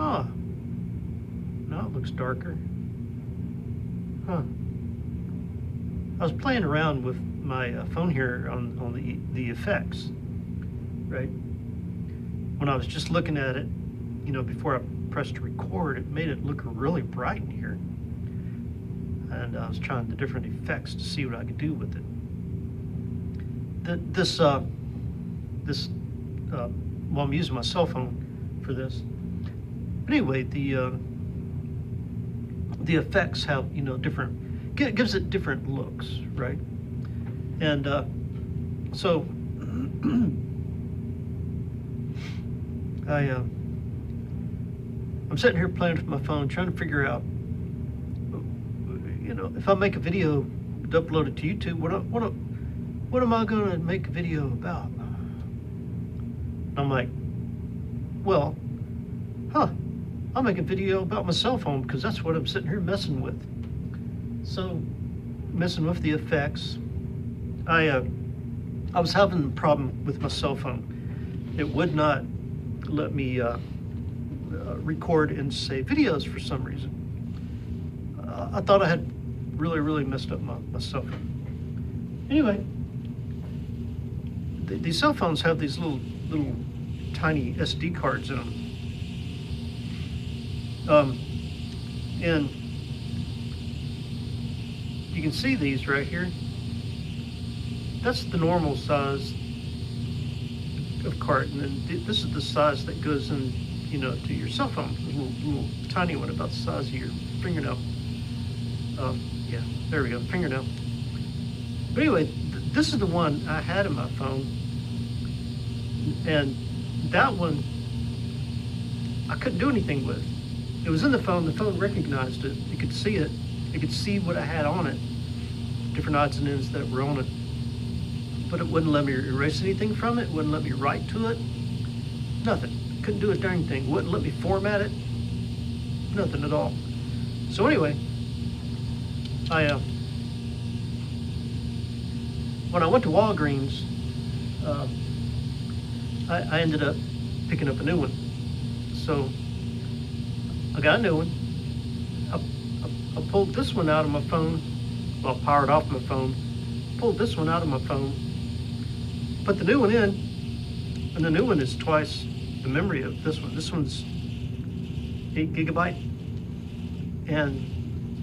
Huh. Now it looks darker. Huh. I was playing around with my phone here on the effects, right? When I was just looking at it, before I pressed record, it made it look really bright in here. And I was trying the different effects to see what I could do with it. Well, I'm using my cell phone for this. But anyway, the effects have, different, gives it different looks, right? And so I'm sitting here playing with my phone, trying to figure out, if I make a video to upload it to YouTube, what am I going to make a video about? I'm like, well, I'll make a video about my cell phone because that's what I'm sitting here messing with. So, messing with the effects, I was having a problem with my cell phone. It would not let me record and save videos for some reason. I thought I had really messed up my cell phone. Anyway, these cell phones have these little tiny SD cards in them. And you can see these right here. That's the normal size of card, and then this is the size that goes in, to your cell phone. A little tiny one about the size of your fingernail. Yeah, there we go, fingernail. But anyway, this is the one I had in my phone, and that one I couldn't do anything with. It was in the phone recognized it. You could see it. You could see what I had on it, different odds and ends that were on it. But it wouldn't let me erase anything from it. Wouldn't let me write to it. Nothing. Couldn't do a darn thing. Wouldn't let me format it. Nothing at all. So anyway, when I went to Wallgreens, I ended up picking up a new one. So I got a new one. I pulled this one out of my phone. Well, I powered off my phone. Pulled this one out of my phone. Put the new one in, and the new one is twice the memory of this one. This one's 8 gigabyte, and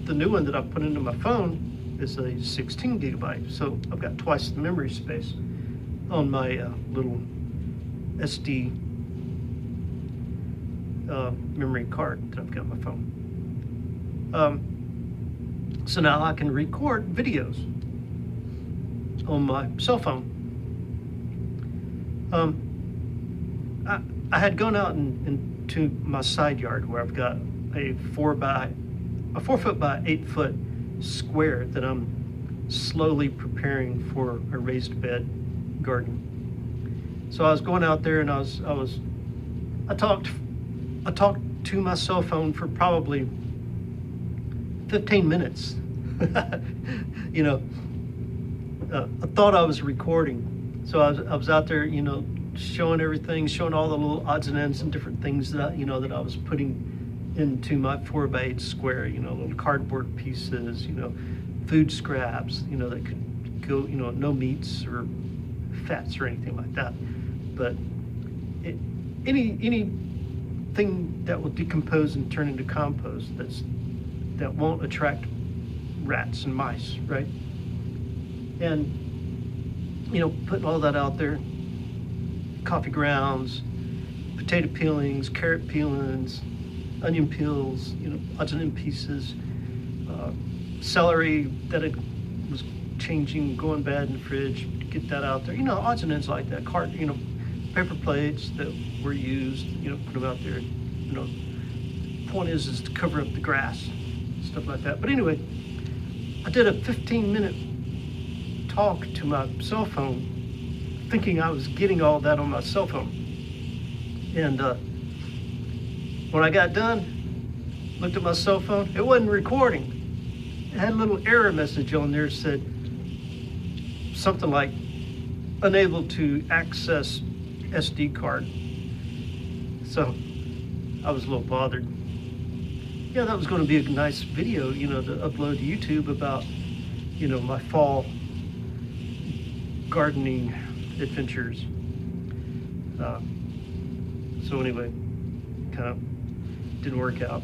the new one that I put into my phone is a 16 gigabyte. So I've got twice the memory space on my little SD memory card that I've got on my phone. So now I can record videos on my cell phone. I had gone out into my side yard where I've got a 4 foot by 8 foot square that I'm slowly preparing for a raised bed garden. So I was going out there and I talked to my cell phone for probably 15 minutes. I thought I was recording. So I was out there, showing everything, showing all the little odds and ends and different things that that I was putting into my 4 by 8 square, little cardboard pieces, food scraps, that could go, no meats or fats or anything like that. But anything that will decompose and turn into compost that won't attract rats and mice, right? And putting all that out there, coffee grounds, potato peelings, carrot peelings, onion peels, odds and end pieces, celery that it was changing, going bad in the fridge, get that out there, odds and ends like that. Paper plates that were used, put them out there. Point is to cover up the grass, stuff like that. But anyway, I did a 15-minute talk to my cell phone, thinking I was getting all that on my cell phone. And when I got done, looked at my cell phone, it wasn't recording. It had a little error message on there that said something like unable to access SD card. So I was a little bothered. Yeah, that was going to be a nice video, you know, to upload to YouTube about, you know, my fall gardening adventures. So anyway, kind of didn't work out.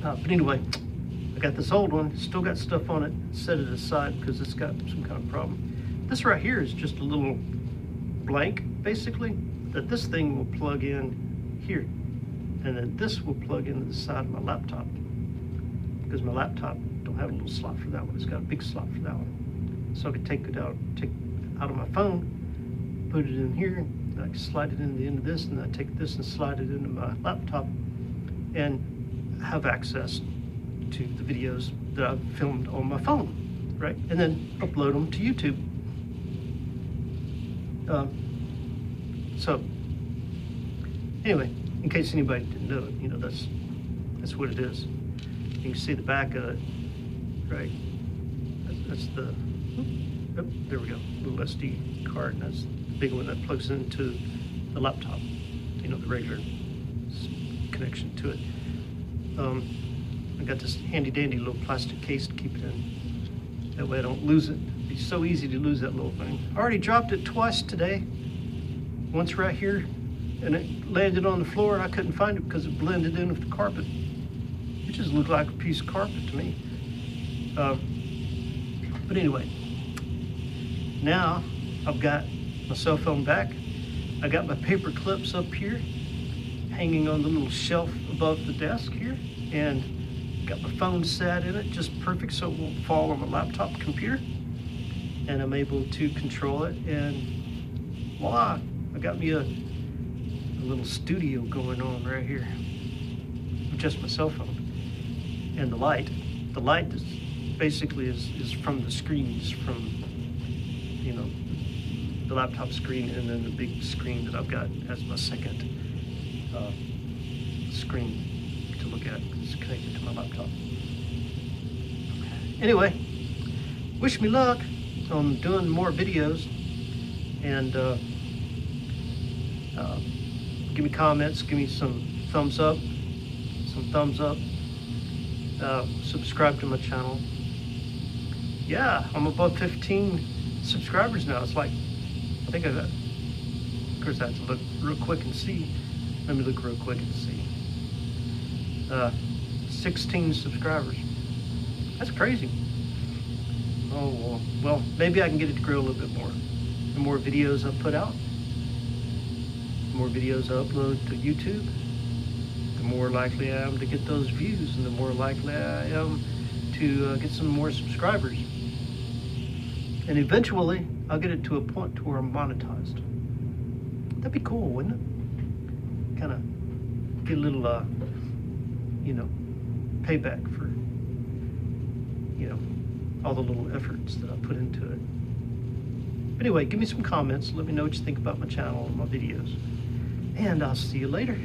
But anyway, I got this old one, still got stuff on it, set it aside because it's got some kind of problem. This right here is just a little blank, basically, that this thing will plug in here. And then this will plug into the side of my laptop, because my laptop don't have a little slot for that one. It's got a big slot for that one. So I could take it out of my phone, put it in here, and I can slide it into the end of this, and I take this and slide it into my laptop and have access to the videos that I've filmed on my phone, right? And then upload them to YouTube. So anyway, in case anybody didn't know it, you know, that's what it is. You can see the back of it, right? That's the, oh, there we go, little SD card, and that's the big one that plugs into the laptop, you know, the regular connection to it. I got this handy dandy little plastic case to keep it in. That way I don't lose it. It'd be so easy to lose that little thing. I already dropped it twice today. Once right here, and it landed on the floor, and I couldn't find it because it blended in with the carpet. It just looked like a piece of carpet to me. But anyway, now I've got my cell phone back. I got my paper clips up here, hanging on the little shelf above the desk here, and got my phone sat in it just perfect so it won't fall on my laptop computer. And I'm able to control it, and voila, I got me a little studio going on right here with just my cell phone. And the light is basically is from the screens, from, you know, the laptop screen, and then the big screen that I've got as my second screen to look at. It's connected to my laptop. Anyway, wish me luck on doing more videos, and give me comments, give me some thumbs up, subscribe to my channel. Yeah, I'm above 15 subscribers now. It's like, I think I got, of course I have to look real quick and see. Let me look real quick and see. 16 subscribers. That's crazy. Oh, well, maybe I can get it to grow a little bit more. The more videos I put out, the more videos I upload to YouTube, the more likely I am to get those views, and the more likely I am to get some more subscribers. And eventually, I'll get it to a point to where I'm monetized. That'd be cool, wouldn't it? Kind of get a little, you know, payback for, you know, all the little efforts that I put into it. Anyway, give me some comments. Let me know what you think about my channel and my videos. And I'll see you later.